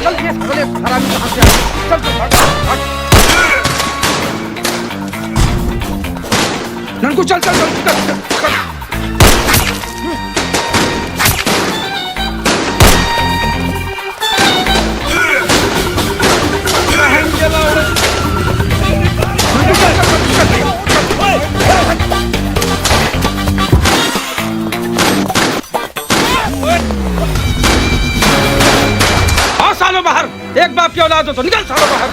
चल ये साले हरामी कहां से आए? चल चल भाग। ननकू चल चल चल चल। आओ सालों बाहर, एक बाप की औलाद हो तो निकल सालों बाहर।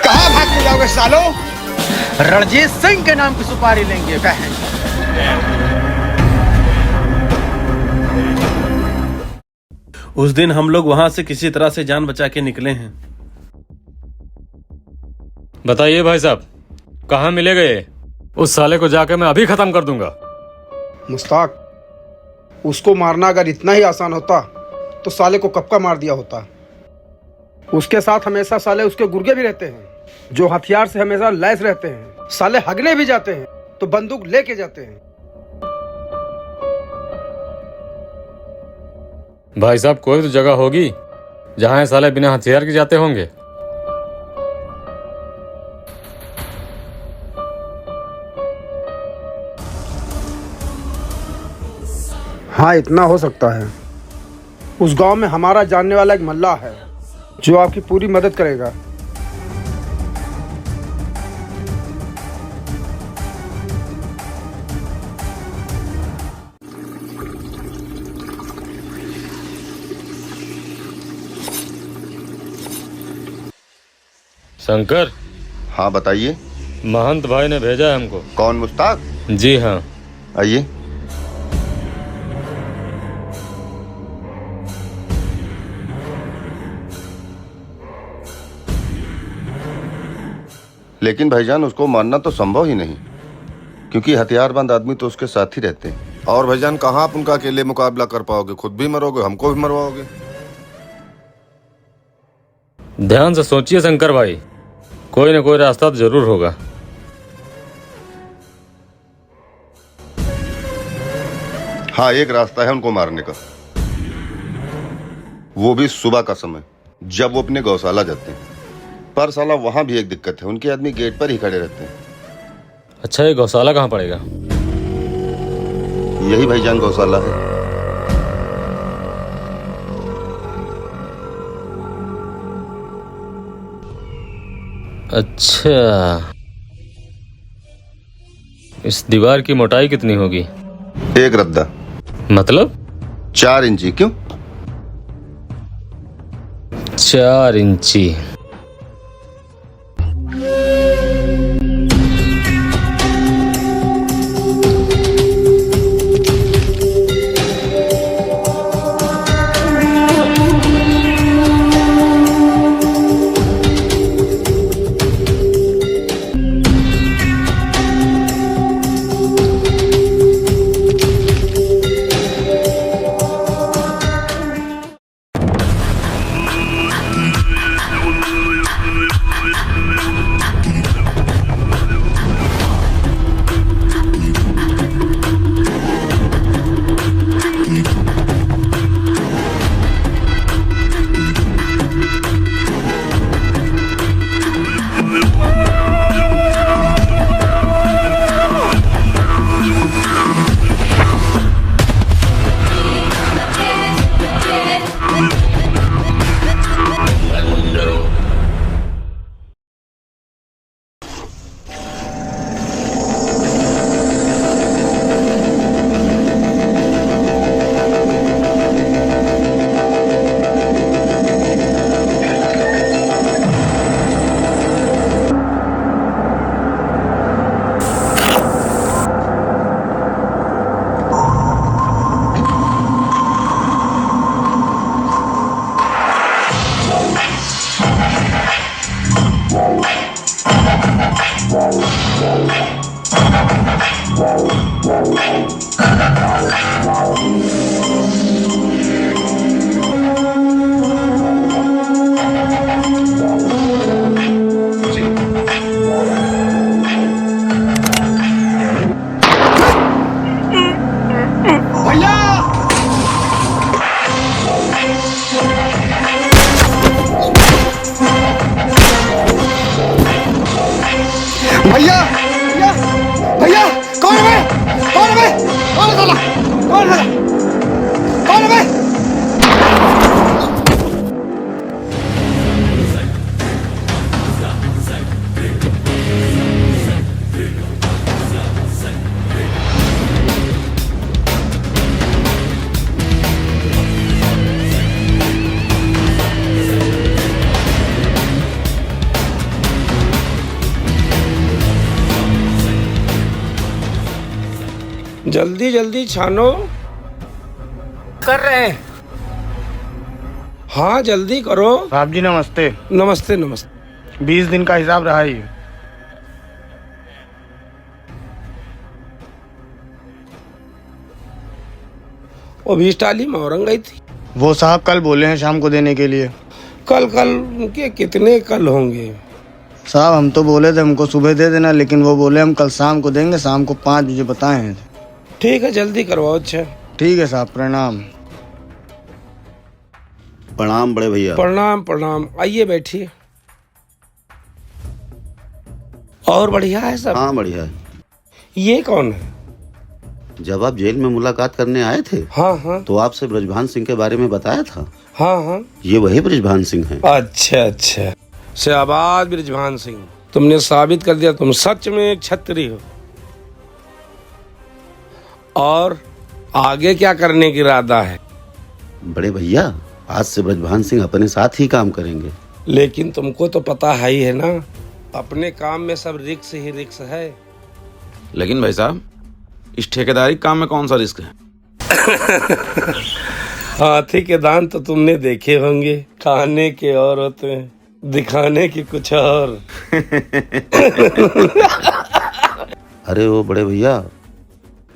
कहाँ भाग के जाओगे सालों? रणजीत सिंह के नाम की सुपारी लेंगे बहन। उस दिन हम लोग वहां से किसी तरह से जान बचा के निकले हैं। बताइए भाई साहब, कहाँ मिले गए? उस साले को जाकर मैं अभी खत्म कर दूंगा। मुस्ताक, उसको मारना अगर इतना ही आसान होता तो साले को कब का मार दिया होता। उसके साथ हमेशा साले उसके गुर्गे भी रहते हैं, जो हथियार से हमेशा लैस रहते हैं। साले हगने भी जाते हैं तो बंदूक लेके जाते हैं। भाई साहब, कोई तो जगह होगी जहाँ ये साले बिना हथियार के जाते होंगे। हाँ, इतना हो सकता है। उस गांव में हमारा जानने वाला एक मल्लाह है जो आपकी पूरी मदद करेगा। शंकर। हाँ बताइए। महंत भाई ने भेजा है हमको। कौन, मुस्ताक? जी हाँ। आइए। लेकिन भाईजान, उसको मारना तो संभव ही नहीं, क्योंकि हथियारबंद आदमी तो उसके साथ ही रहते हैं। और भाईजान, कहाँ आप उनका अकेले मुकाबला कर पाओगे? खुद भी मरोगे, हमको भी मरवाओगे। ध्यान से सोचिए शंकर भाई, कोई न कोई रास्ता तो जरूर होगा। हाँ, एक रास्ता है उनको मारने का, वो भी सुबह का समय जब वो अपने गौशाला जाते हैं। पर साला वहां भी एक दिक्कत है, उनके आदमी गेट पर ही खड़े रहते हैं। अच्छा, ये गौशाला कहाँ पड़ेगा? यही भाईजान गौशाला है। अच्छा, इस दीवार की मोटाई कितनी होगी? एक रद्दा। मतलब? 4 इंची। क्यों? 4 इंची। जल्दी जल्दी छानो। कर रहे हैं। हाँ जल्दी करो। साहब जी नमस्ते। नमस्ते नमस्ते। 20 दिन का हिसाब रहा ही। वो 20 टाली मोहरंग गई थी। वो साहब कल बोले हैं शाम को देने के लिए। कल कल के कितने कल होंगे? साहब हम तो बोले थे हमको सुबह दे देना, लेकिन वो बोले हम कल शाम को देंगे, शाम को 5 बजे बताए हैं। ठीक है जल्दी करवाओ। अच्छा ठीक है साहब, प्रणाम। प्रणाम बड़े भैया। प्रणाम प्रणाम। आइए बैठिए। और बढ़िया है सब? हाँ बढ़िया है। ये कौन है? जब आप जेल में मुलाकात करने आए थे, हाँ हाँ तो आपसे ब्रजभान सिंह के बारे में बताया था। हाँ हाँ। ये वही ब्रजभान सिंह हैं। अच्छा अच्छा। शाबाश ब्रिजभान सिंह, तुमने साबित कर दिया तुम सच में एक छत्री हो। और आगे क्या करने की इरादा है? बड़े भैया, आज से ब्रजभान सिंह अपने साथ ही काम करेंगे। लेकिन तुमको तो पता है ही है ना, अपने काम में सब रिक्स ही रिक्स है। लेकिन भाई साहब, इस ठेकेदारी काम में कौन सा रिस्क है? हाथी के दांत तो तुमने देखे होंगे, खाने के और होते हैं, दिखाने के कुछ और। अरे वो बड़े भैया,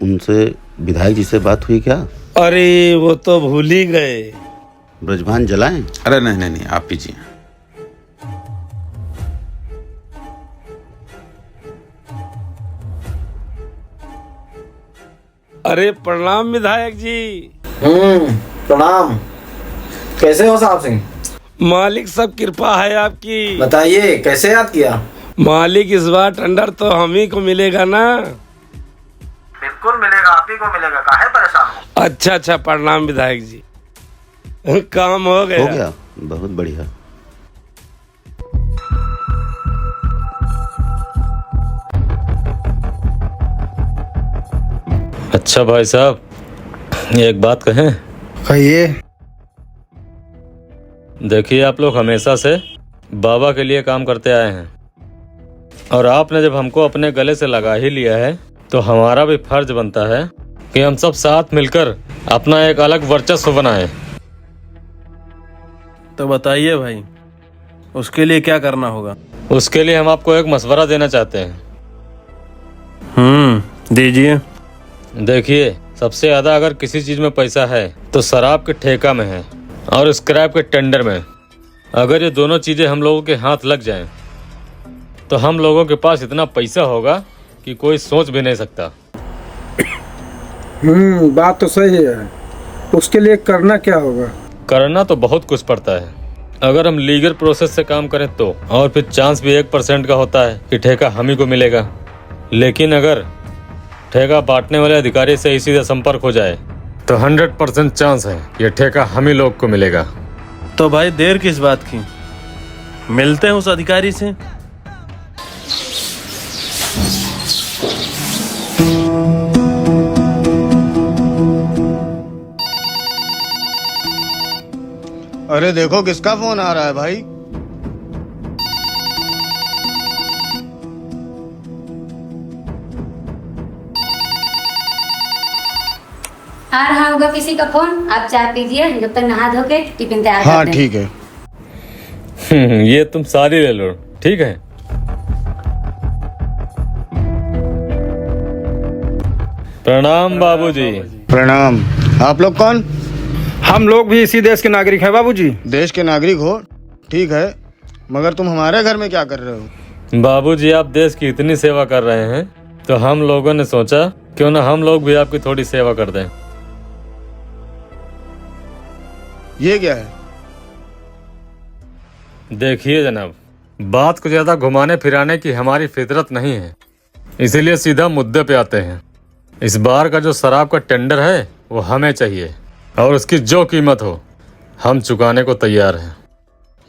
उनसे विधायक जी से बात हुई क्या? अरे वो तो भूल ही गए। ब्रजभान जलाएं? अरे नहीं नहीं नहीं, आप पीजिए। अरे प्रणाम विधायक जी। प्रणाम। कैसे हो साहब सिंह? मालिक सब कृपा है आपकी। बताइए कैसे याद किया? मालिक इस बार टेंडर तो हम ही को मिलेगा ना? बिल्कुल मिलेगा, आप ही को मिलेगा, काहे परेशान हो? अच्छा अच्छा, प्रणाम विधायक जी। काम हो गया? हो गया, बहुत बढ़िया। अच्छा भाई साहब, एक बात कहें? कहिए। देखिए, आप लोग हमेशा से बाबा के लिए काम करते आए हैं, और आपने जब हमको अपने गले से लगा ही लिया है, तो हमारा भी फर्ज बनता है कि हम सब साथ मिलकर अपना एक अलग वर्चस्व बनाएं। तो बताइए भाई, उसके लिए क्या करना होगा? उसके लिए हम आपको एक मशवरा देना चाहते हैं। दीजिए। देखिए, सबसे ज्यादा अगर किसी चीज में पैसा है तो शराब के ठेका में है और स्क्रैप के टेंडर में। अगर ये दोनों चीजें हम लोगों के हाथ लग जाएं, तो हम लोगों के पास इतना पैसा होगा कि कोई सोच भी नहीं सकता। बात तो सही है। उसके लिए करना क्या होगा? करना तो बहुत कुछ पड़ता है। अगर हम लीगल प्रोसेस से काम करें तो, और फिर चांस भी 1% का होता है कि ठेका हम ही को मिलेगा। लेकिन अगर ठेका बांटने वाले अधिकारी से ही सीधा संपर्क हो जाए, तो 100% चांस है ये ठेका हम ही लोग को मिलेगा। तो भाई देर किस बात की, मिलते हैं उस अधिकारी से। अरे देखो किसका फोन आ रहा है भाई। आ रहा होगा किसी का फोन, आप चाय पीजिए, जब तक नहा धो के टिफिन तैयार हाँ कर दें। ठीक है। ये तुम सारी ले लो, ठीक है? प्रणाम बाबूजी। प्रणाम। आप लोग कौन? हम लोग भी इसी देश के नागरिक हैं बाबूजी। देश के नागरिक हो, ठीक है, मगर तुम हमारे घर में क्या कर रहे हो? बाबूजी, आप देश की इतनी सेवा कर रहे हैं, तो हम लोगों ने सोचा क्यों ना हम लोग भी आपकी थोड़ी सेवा कर दें। ये क्या है? देखिए जनाब, बात को ज्यादा घुमाने फिराने की हमारी फितरत नहीं है, इसीलिए सीधा मुद्दे पे आते हैं। इस बार का जो शराब का टेंडर है वो हमें चाहिए, और उसकी जो कीमत हो हम चुकाने को तैयार हैं।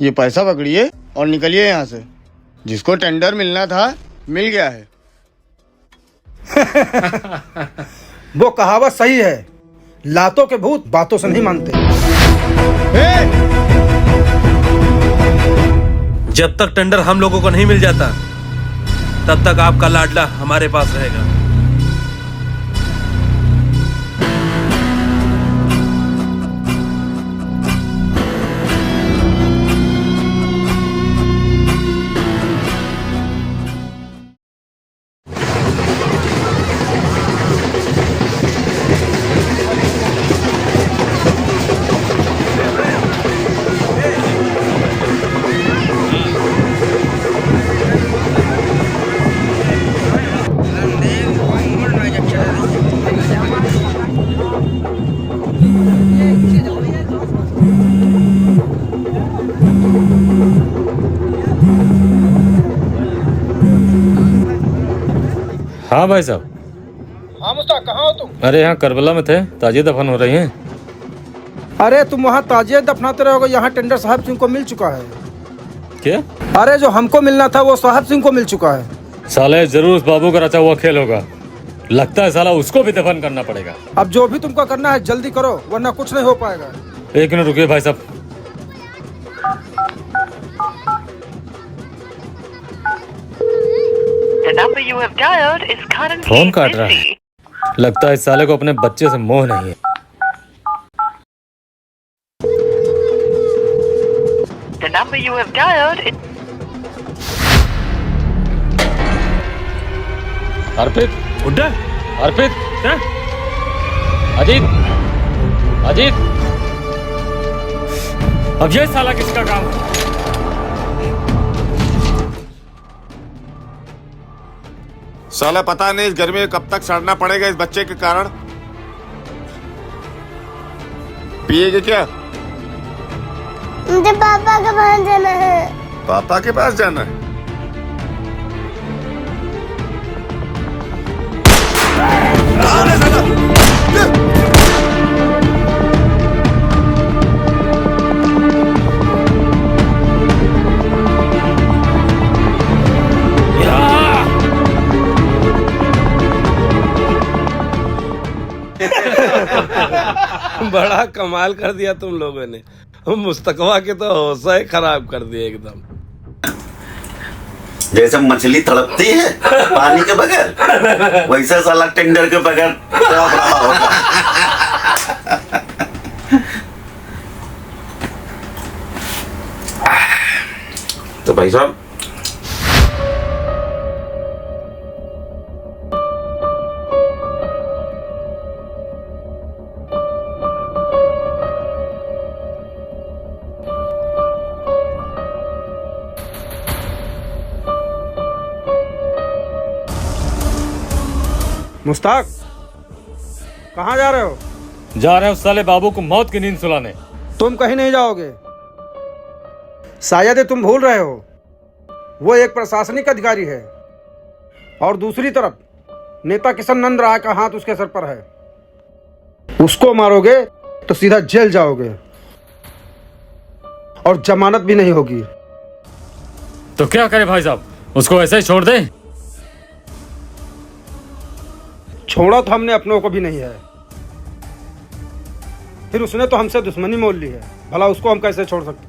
ये पैसा पकड़िए और निकलिए यहाँ से। जिसको टेंडर मिलना था मिल गया है। वो कहावत सही है, लातों के भूत बातों से नहीं मानते। जब तक टेंडर हम लोगों को नहीं मिल जाता, तब तक आपका लाडला हमारे पास रहेगा। हाँ भाई साहब। हाँ मुश्ताक, कहाँ हो तुम? अरे यहाँ करबला में थे, ताजिए दफन हो रही हैं। अरे तुम वहाँ ताजियत दफनाते रहोगे, यहाँ टेंडर साहब सिंह को मिल चुका है। क्या? अरे जो हमको मिलना था वो साहब सिंह को मिल चुका है। साले जरूर उस बाबू का रचा हुआ खेल होगा। लगता है साला उसको भी दफन करना पड़ेगा। अब जो भी तुमको करना है जल्दी करो, वरना कुछ नहीं हो पाएगा। एक मिनट रुकिए भाई साहब। फोन काट रहा है। लगता है इस साले को अपने बच्चे से मोह नहीं है। The number you have dialed is... अर्पित, गुड्डा, अर्पित, अजीत, अजीत, अब ये साला किसका काम है? साला पता नहीं इस गर्मी में कब तक सड़ना पड़ेगा इस बच्चे के कारण। पिएगे क्या? मुझे पापा के पास जाना है। पापा के पास जाना है? बड़ा कमाल कर दिया तुम लोगों ने। मुस्तकवा के तो हौसला ही खराब कर दिया एकदम। जैसे मछली तड़पती है पानी के बगैर, वैसे साला टेंडर के बगैर तड़प रहा होगा। तो भाई साहब, मुश्ताक, कहाँ जा रहे हो? जा रहे हैं उस साले बाबू को मौत की नींद सुलाने। तुम कहीं नहीं जाओगे। शायद तुम भूल रहे हो, वो एक प्रशासनिक अधिकारी है और दूसरी तरफ नेता किशन नंद राय का हाथ उसके सर पर है। उसको मारोगे तो सीधा जेल जाओगे और जमानत भी नहीं होगी। तो क्या करे भाई साहब, उसको ऐसे ही छोड़ दे? छोड़ा तो हमने अपनों को भी नहीं है, फिर उसने तो हमसे दुश्मनी मोल ली है, भला उसको हम कैसे छोड़ सकते?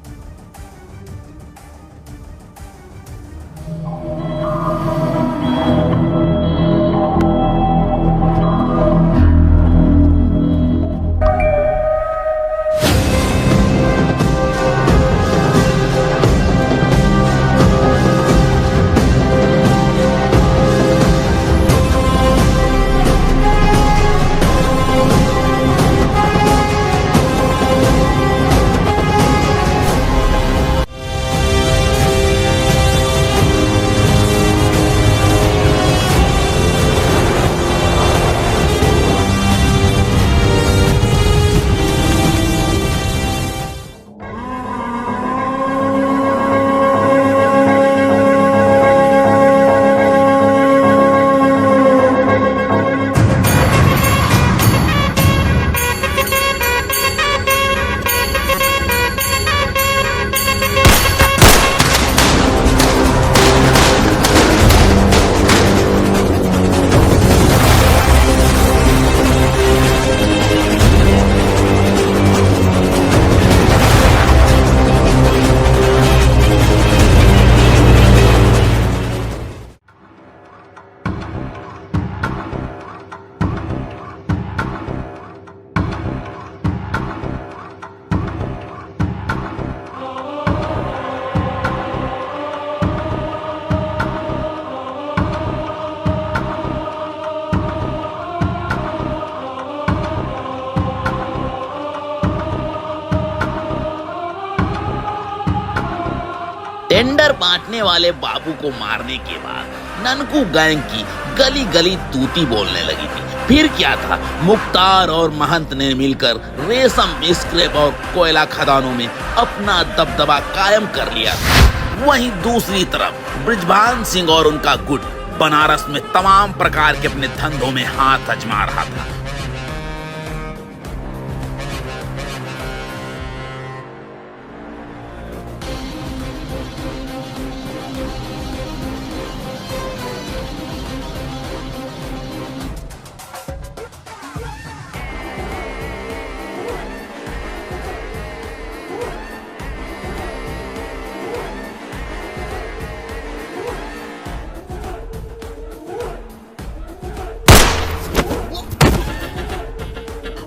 टेंडर बांटने वाले बाबू को मारने के बाद ननकू गैंग की गली गली तूती बोलने लगी थी। फिर क्या था, मुख्तार और महंत ने मिलकर रेशम, स्क्रैप और कोयला खदानों में अपना दबदबा कायम कर लिया था। वहीं दूसरी तरफ ब्रिजभान सिंह और उनका गुट बनारस में तमाम प्रकार के अपने धंधों में हाथ आजमा रहा था।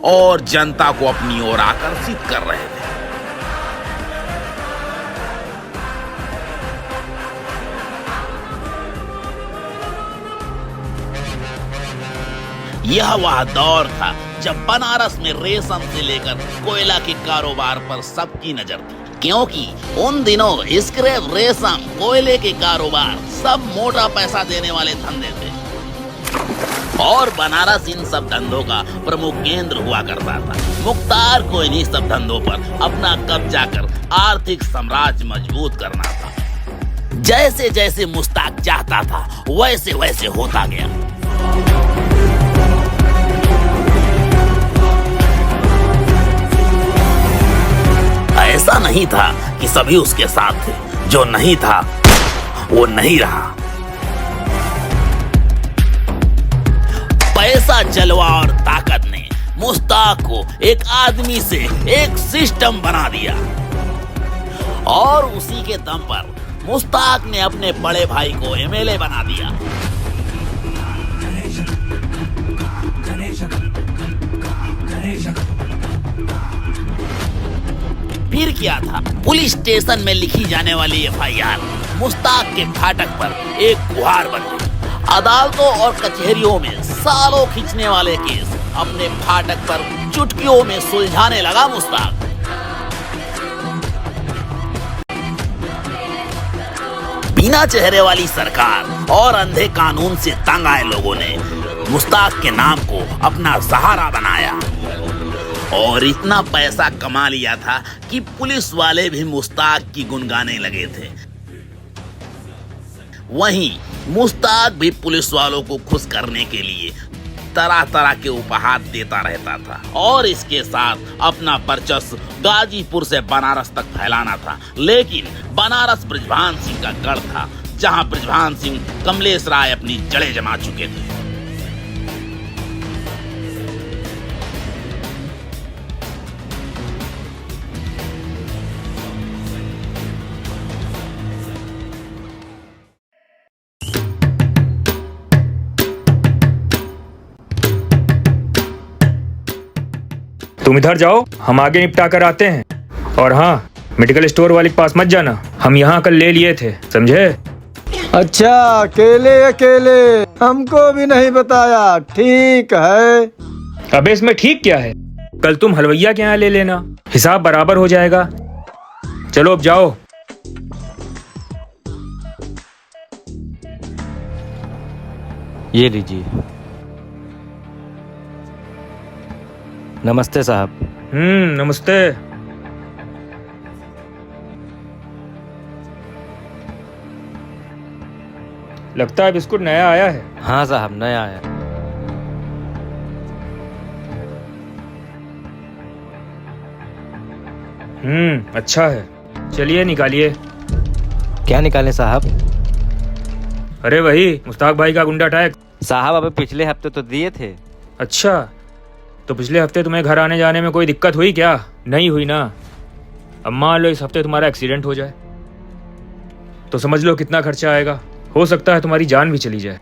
और जनता को अपनी ओर आकर्षित कर रहे थे। यह वह दौर था जब बनारस में रेशम से लेकर कोयला के कारोबार पर सबकी नजर थी, क्योंकि उन दिनों स्क्रैप, रेशम, कोयले के कारोबार सब मोटा पैसा देने वाले धंधे थे और बनारस इन सब धंधों का प्रमुख केंद्र हुआ करता था। मुख्तार को इन्हीं सब धंधों पर अपना कब्जा कर आर्थिक साम्राज्य मजबूत करना था। जैसे जैसे मुश्ताक चाहता था वैसे वैसे होता गया। ऐसा नहीं था कि सभी उसके साथ थे, जो नहीं था वो नहीं रहा। पैसा, जलवा और ताकत ने मुश्ताक को एक आदमी से एक सिस्टम बना दिया और उसी के दम पर मुश्ताक ने अपने बड़े भाई को एमएलए बना दिया। फिर क्या था, पुलिस स्टेशन में लिखी जाने वाली एफआईआर मुश्ताक के फाटक पर एक गुहार बन गई। अदालतों और कचहरियों में सालों खींचने वाले केस अपने फाटक पर चुटकियों में सुलझाने लगा मुश्ताक। बिना चेहरे वाली सरकार और अंधे कानून से तंग आए लोगों ने मुश्ताक के नाम को अपना सहारा बनाया और इतना पैसा कमा लिया था कि पुलिस वाले भी मुश्ताक की गुनगाने लगे थे। वहीं मुश्ताक भी पुलिस वालों को खुश करने के लिए तरह तरह के उपहार देता रहता था और इसके साथ अपना वर्चस्व गाजीपुर से बनारस तक फैलाना था। लेकिन बनारस बृजभान सिंह का गढ़ था, जहां बृजभान सिंह कमलेश राय अपनी जड़ें जमा चुके थे। तुम इधर जाओ, हम आगे निपटा कर आते हैं। और हाँ, मेडिकल स्टोर वाले के पास मत जाना, हम यहाँ कल ले लिए थे, समझे? अच्छा, अकेले अकेले, हमको भी नहीं बताया। ठीक है। अबे इसमें ठीक क्या है? कल तुम हलवैया के यहाँ ले लेना, हिसाब बराबर हो जाएगा। चलो अब जाओ। ये लीजिए। नमस्ते साहब। नमस्ते। लगता है बिस्कुट नया आया है। हाँ साहब, नया आया। अच्छा है, चलिए निकालिए। क्या निकालें साहब? अरे वही मुश्ताक भाई का गुंडा टैग। साहब अबे पिछले हफ्ते तो दिए थे। अच्छा, तो पिछले हफ्ते तुम्हें घर आने जाने में कोई दिक्कत हुई क्या? नहीं हुई ना। अब मान लो इस हफ्ते तुम्हारा एक्सीडेंट हो जाए तो समझ लो कितना खर्चा आएगा। हो सकता है तुम्हारी जान भी चली जाए।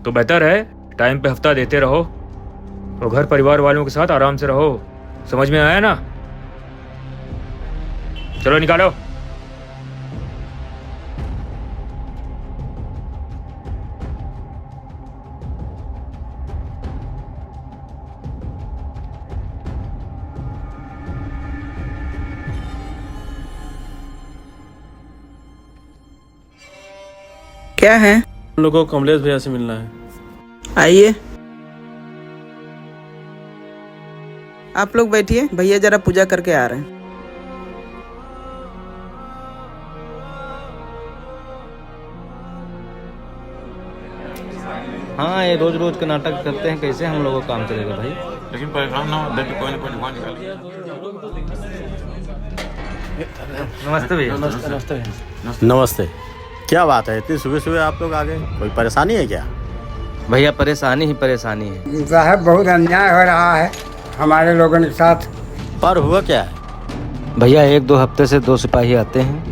तो बेहतर है टाइम पे हफ्ता देते रहो और घर परिवार वालों के साथ आराम से रहो। समझ में आया ना? चलो निकालो। क्या है? हम लोगों को कमलेश भैया से मिलना है। आइए, आप लोग बैठिए, भैया जरा पूजा करके आ रहे हैं। हाँ, ये रोज रोज का नाटक करते हैं, कैसे हम लोगों का काम चलेगा भाई। लेकिन परेशान ना हो, देख के कोई ना कोई दुकान निकालिए। नमस्ते भैया। नमस्ते। क्या बात है, इतनी सुबह सुबह आप लोग आ गए? कोई परेशानी है क्या? भैया परेशानी ही परेशानी है साहब, बहुत अन्याय हो रहा है हमारे लोगों के साथ। पर हुआ क्या है? भैया 1-2 हफ्ते से 2 सिपाही आते हैं,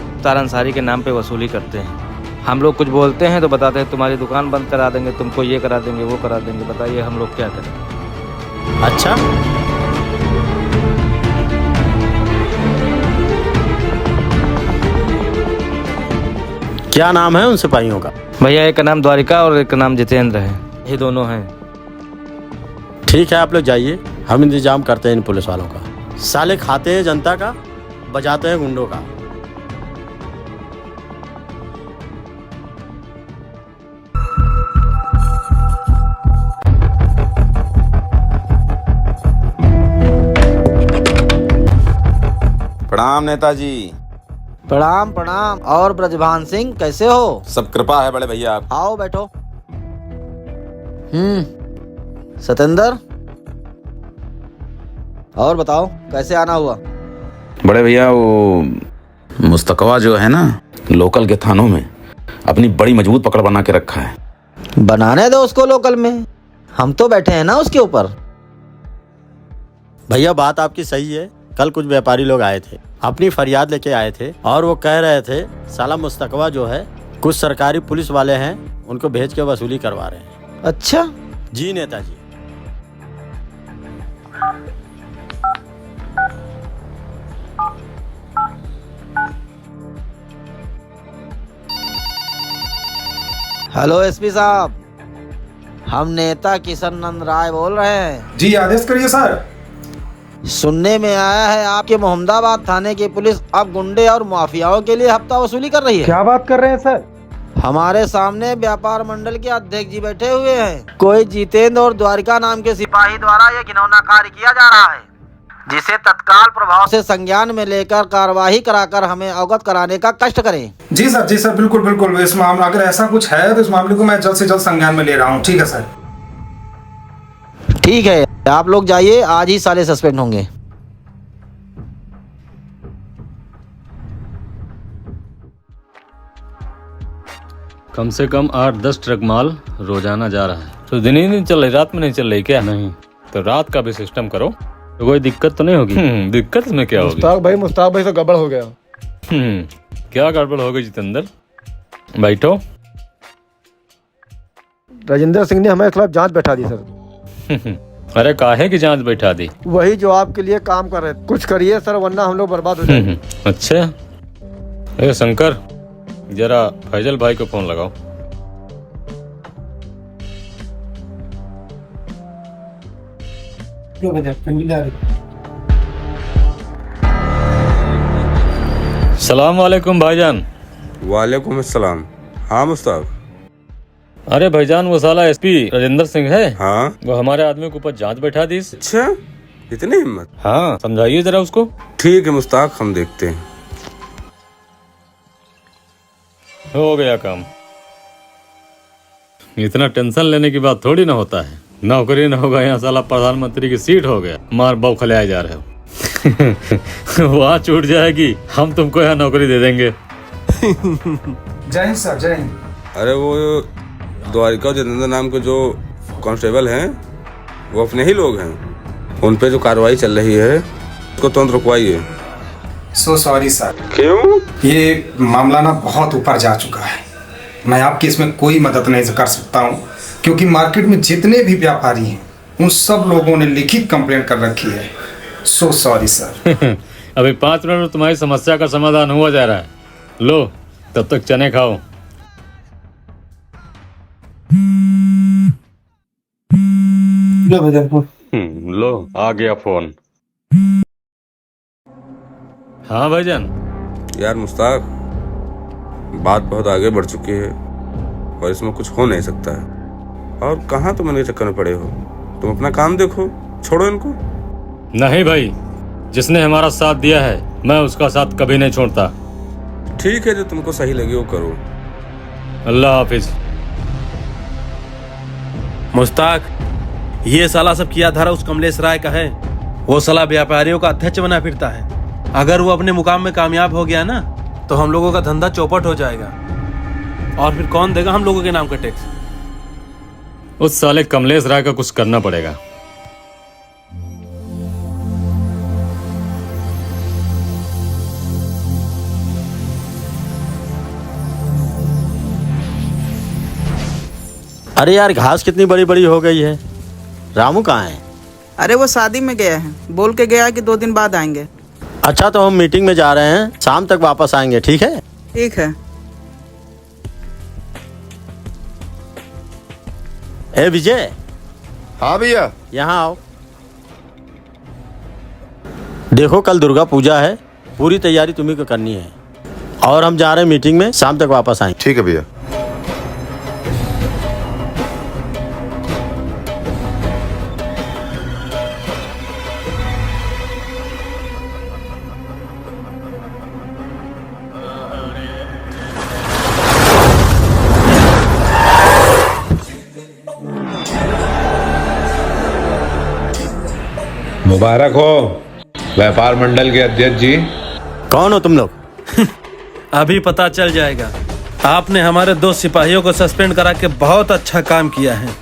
मुख्तार अंसारी के नाम पे वसूली करते हैं। हम लोग कुछ बोलते हैं तो बताते हैं तुम्हारी दुकान बंद करा देंगे, तुमको ये करा देंगे, वो करा देंगे। बताइए हम लोग क्या करें? अच्छा, क्या नाम है उन सिपाहियों का? भैया एक का नाम द्वारिका और एक का नाम जितेंद्र है, ये दोनों हैं। ठीक है, आप लोग जाइए, हम इंतजाम करते हैं इन पुलिस वालों का। साले खाते हैं जनता का, बजाते हैं गुंडों का। प्रणाम नेताजी। प्रणाम प्रणाम। और ब्रजभान सिंह कैसे हो? सब कृपा है बड़े भैया। आओ बैठो। सतेंद्र, और बताओ कैसे आना हुआ? बड़े भैया वो मुस्तकवा जो है ना, लोकल के थानों में अपनी बड़ी मजबूत पकड़ बना के रखा है। बनाने दो उसको लोकल में, हम तो बैठे हैं ना उसके ऊपर। भैया बात आपकी सही है। कल कुछ व्यापारी लोग आए थे, अपनी फरियाद लेके आए थे और वो कह रहे थे साला मुस्तकवा जो है कुछ सरकारी पुलिस वाले हैं, उनको भेज के वसूली करवा रहे हैं। अच्छा जी नेताजी। हेलो एसपी साहब, हम नेता किशन नंद राय बोल रहे हैं। जी आदेश करिए सर। सुनने में आया है आपके मोहम्मदाबाद थाने की पुलिस अब गुंडे और माफियाओं के लिए हफ्ता वसूली कर रही है। क्या बात कर रहे हैं सर? हमारे सामने व्यापार मंडल के अध्यक्ष जी बैठे हुए हैं। कोई जितेंद्र और द्वारिका नाम के सिपाही द्वारा यह घिनौना कार्य किया जा रहा है, जिसे तत्काल प्रभाव से संज्ञान में लेकर कार्यवाही कराकर हमें अवगत कराने का कष्ट करें। जी सर बिल्कुल बिल्कुल। इस मामला अगर ऐसा कुछ है तो इस मामले को मैं जल्द से जल्द संज्ञान में ले रहा हूँ। ठीक है सर। ठीक है, आप लोग जाइए, आज ही सारे सस्पेंड होंगे। कम से कम 8-10 ट्रक माल रोजाना जा रहा है। तो दिन ही नहीं चल रही, रात में नहीं चल रही क्या? नहीं तो रात का भी सिस्टम करो, तो कोई दिक्कत तो नहीं होगी। दिक्कत इसमें क्या होगी? मुस्ताक भाई तो गड़बड़ हो गया। क्या गड़बड़ हो गई जितेंद्र? बैठो। राजेंद्र सिंह ने हमारे खिलाफ जांच बैठा दी सर। अरे काहे की जांच बैठा दी? वही जो आपके लिए काम कर रहे थे। कुछ करिए सर, वरना हम लोग बर्बाद हो जाएंगे। अच्छा, ए शंकर, जरा फैजल भाई को फोन लगाओ। सलाम वालेकुम भाईजान। वालेकुम अस्सलाम। हाँ मुस्ताक। अरे भाईजान, वो साला एसपी राजेंद्र सिंह है। हाँ, वो हमारे आदमी के ऊपर जांच बैठा दी। अच्छा, इतनी हिम्मत? हाँ, समझाइए जरा उसको। ठीक है मुस्ताक, हम देखते हैं। हो गया काम। इतना टेंशन लेने की बात थोड़ी ना होता है। नौकरी ना होगा, यहाँ साला प्रधानमंत्री की सीट हो गया, मार बौखलाए जा रहे हो। वहाँ छूट जाएगी, हम तुमको यहाँ नौकरी दे देंगे। जय हिंद सर, जय हिंद। अरे वो द्वारिका और जितेंद्र नाम के जो कांस्टेबल हैं, वो अपने ही लोग हैं। उन पे जो कार्रवाई चल रही है उसको तुरंत रुकवाइए। So sorry sir. क्यों? ये मामला ना बहुत ऊपर जा चुका है। मैं आपकी इसमें कोई मदद नहीं कर सकता हूँ, क्योंकि मार्केट में जितने भी व्यापारी हैं उन सब लोगों ने लिखित कंप्लेंट कर रखी है। So sorry sir. अभी 5 मिनट में तुम्हारी समस्या का समाधान हुआ जा रहा है। लो, तब तक चने खाओ। लो, आ गया फोन। हाँ भाईजान। यार मुस्ताक, बात बहुत आगे बढ़ चुकी है और इसमें कुछ हो नहीं सकता है। और कहाँ तुम इनके चक्कर में पड़े हो? तुम अपना काम देखो, छोड़ो इनको। नहीं भाई, जिसने हमारा साथ दिया है मैं उसका साथ कभी नहीं छोड़ता। ठीक है, जो तुमको सही लगे वो करो। अल्लाह हाफिज। मुश्ताक, ये साला सब किया धारा उस कमलेश राय का है। वो साला व्यापारियों का अध्यक्ष बना फिरता है। अगर वो अपने मुकाम में कामयाब हो गया ना तो हम लोगों का धंधा चौपट हो जाएगा। और फिर कौन देगा हम लोगों के नाम का टैक्स? उस साले कमलेश राय का कुछ करना पड़ेगा। अरे यार, घास कितनी बड़ी बड़ी हो गई है। रामू कहाँ है? अरे वो शादी में गया है, बोल के गया कि 2 दिन बाद आएंगे। अच्छा, तो हम मीटिंग में जा रहे हैं, शाम तक वापस आएंगे, ठीक है? ठीक है। ए विजय। हाँ भैया। यहाँ आओ। देखो, कल दुर्गा पूजा है, पूरी तैयारी तुम्ही को करनी है। और हम जा रहे हैं मीटिंग में, शाम तक वापस आएंगे। ठीक है भैया। मुबारक हो व्यापार मंडल के अध्यक्ष जी। कौन हो तुम लोग? अभी पता चल जाएगा। आपने हमारे 2 सिपाहियों को सस्पेंड करा के बहुत अच्छा काम किया है।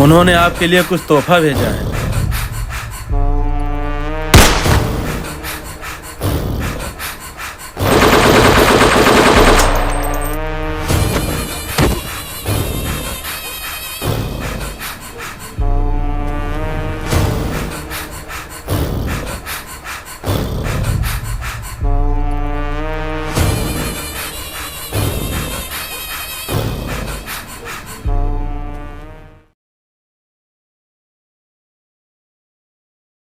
उन्होंने आपके लिए कुछ तोहफा भेजा है।